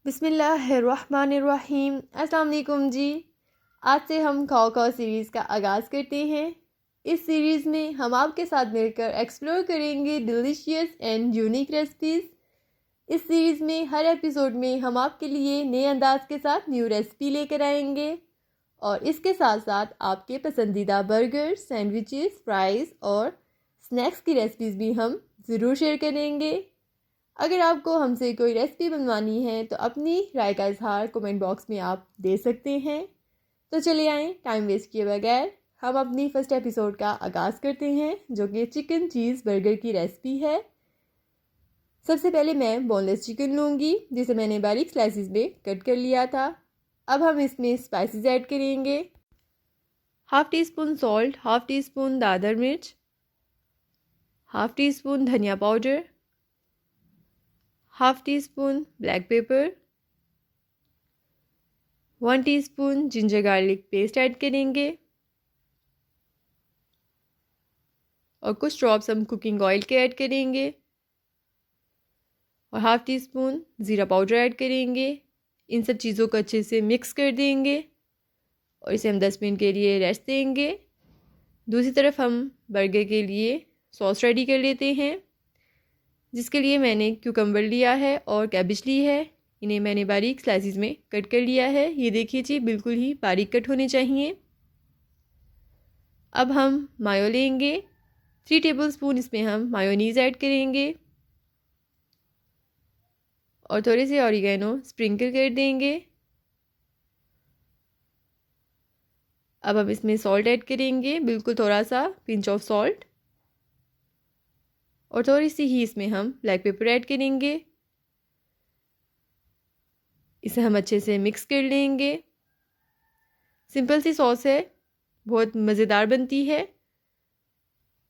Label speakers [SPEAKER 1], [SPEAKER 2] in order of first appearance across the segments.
[SPEAKER 1] बिस्मिल्लाहिर्रहमानिर्रहीम। अस्सलाम वालेकुम जी। आज से हम खाओ खाओ सीरीज़ का आगाज़ करते हैं। इस सीरीज़ में हम आपके साथ मिलकर एक्सप्लोर करेंगे डिलीशियस एंड यूनिक रेसिपीज़। इस सीरीज़ में हर एपिसोड में हम आपके लिए नए अंदाज के साथ न्यू रेसिपी लेकर आएंगे और इसके साथ साथ आपके पसंदीदा बर्गर, सैंडविचेस, फ्राइज़ और स्नैक्स की रेसिपीज़ भी हम ज़रूर शेयर करेंगे। अगर आपको हमसे कोई रेसिपी बनवानी है तो अपनी राय का इजहार कमेंट बॉक्स में आप दे सकते हैं। तो चलिए आएँ टाइम वेस्ट किए बगैर हम अपनी फ़र्स्ट एपिसोड का आगाज़ करते हैं, जो कि चिकन चीज़ बर्गर की रेसिपी है। सबसे पहले मैं बोनलेस चिकन लूँगी, जिसे मैंने बारीक स्लाइसिस में कट कर लिया था। अब हम इसमें स्पाइसेस ऐड करेंगे। Half tea spoon salt, half tea spoon Dadar मिर्च, हाफ़ टी स्पून धनिया powder, half tea spoon black pepper, 1 teaspoon ginger garlic paste add करेंगे और कुछ ड्रॉप्स हम कुकिंग ऑयल के ऐड करेंगे और हाफ़ टी स्पून ज़ीरा पाउडर ऐड करेंगे। इन सब चीज़ों को अच्छे से मिक्स कर देंगे और इसे हम 10 मिनट के लिए रेस्ट देंगे। दूसरी तरफ हम बर्गर के लिए सॉस रेडी कर लेते हैं, जिसके लिए मैंने क्यूकम्बर लिया है और कैबेज ली है। इन्हें मैंने बारीक स्लाइसिस में कट कर लिया है। ये देखिए जी, बिल्कुल ही बारीक कट होने चाहिए। अब हम मायो लेंगे। 3 टेबलस्पून इसमें हम मायोनीज़ ऐड करेंगे और थोड़े से ऑरिगेनो स्प्रिंकल कर देंगे। अब हम इसमें सॉल्ट ऐड करेंगे, बिल्कुल थोड़ा सा पिंच ऑफ सॉल्ट, और थोड़ी सी ही इसमें हम ब्लैक पेपर ऐड करेंगे। इसे हम अच्छे से मिक्स कर लेंगे। सिंपल सी सॉस है, बहुत मज़ेदार बनती है।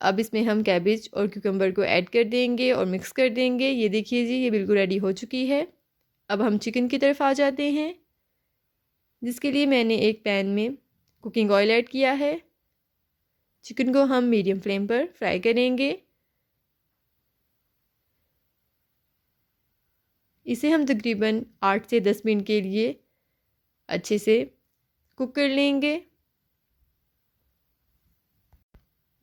[SPEAKER 1] अब इसमें हम कैबेज और क्यूकम्बर को ऐड कर देंगे और मिक्स कर देंगे। ये देखिए जी, ये बिल्कुल रेडी हो चुकी है। अब हम चिकन की तरफ आ जाते हैं, जिसके लिए मैंने एक पैन में कुकिंग ऑयल ऐड किया है। चिकन को हम मीडियम फ्लेम पर फ्राई करेंगे। इसे हम तकरीबन 8 से 10 मिनट के लिए अच्छे से कुक कर लेंगे।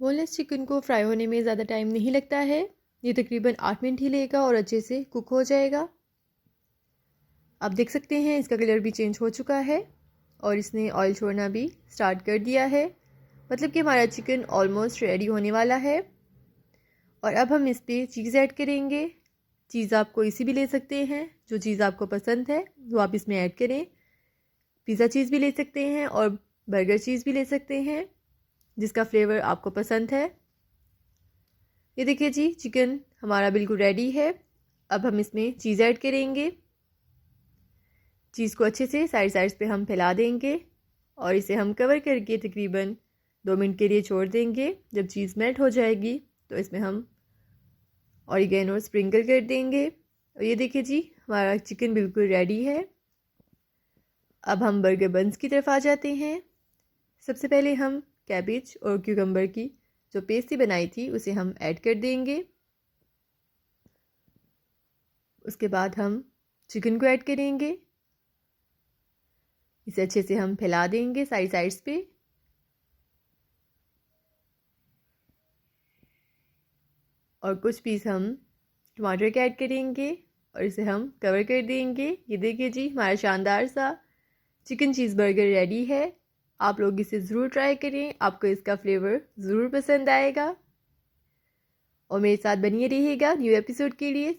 [SPEAKER 1] बोनलेस चिकन को फ्राई होने में ज़्यादा टाइम नहीं लगता है। ये तकरीबन 8 मिनट ही लेगा और अच्छे से कुक हो जाएगा। आप देख सकते हैं इसका कलर भी चेंज हो चुका है और इसने ऑयल छोड़ना भी स्टार्ट कर दिया है। मतलब कि हमारा चिकन ऑलमोस्ट रेडी होने वाला है। और अब हम इस पर चीज़ ऐड करेंगे। चीज़ आप कोई सी भी ले सकते हैं, जो चीज़ आपको पसंद है वो आप इसमें ऐड करें। पिज़्ज़ा चीज़ भी ले सकते हैं और बर्गर चीज़ भी ले सकते हैं, जिसका फ्लेवर आपको पसंद है। ये देखिए जी, चिकन हमारा बिल्कुल रेडी है। अब हम इसमें चीज़ ऐड करेंगे। चीज़ को अच्छे से साइड्स पे हम फैला देंगे और इसे हम कवर करके तकरीबन 2 मिनट के लिए छोड़ देंगे। जब चीज़ मेल्ट हो जाएगी तो इसमें हम ऑरिगेनो स्प्रिंकल कर देंगे। और ये देखिए जी, हमारा चिकन बिल्कुल रेडी है। अब हम बर्गर बन्स की तरफ आ जाते हैं। सबसे पहले हम कैबेज और क्यूकम्बर की जो पेस्ट बनाई थी उसे हम ऐड कर देंगे। उसके बाद हम चिकन को ऐड करेंगे। इसे अच्छे से हम फैला देंगे साइड्स पे। और कुछ पीस हम टमाटर के ऐड करेंगे और इसे हम कवर कर देंगे। ये देखिए जी, हमारा शानदार सा चिकन चीज़ बर्गर रेडी है। आप लोग इसे ज़रूर ट्राई करें, आपको इसका फ्लेवर ज़रूर पसंद आएगा। और मेरे साथ बनिए रहिएगा न्यू एपिसोड के लिए।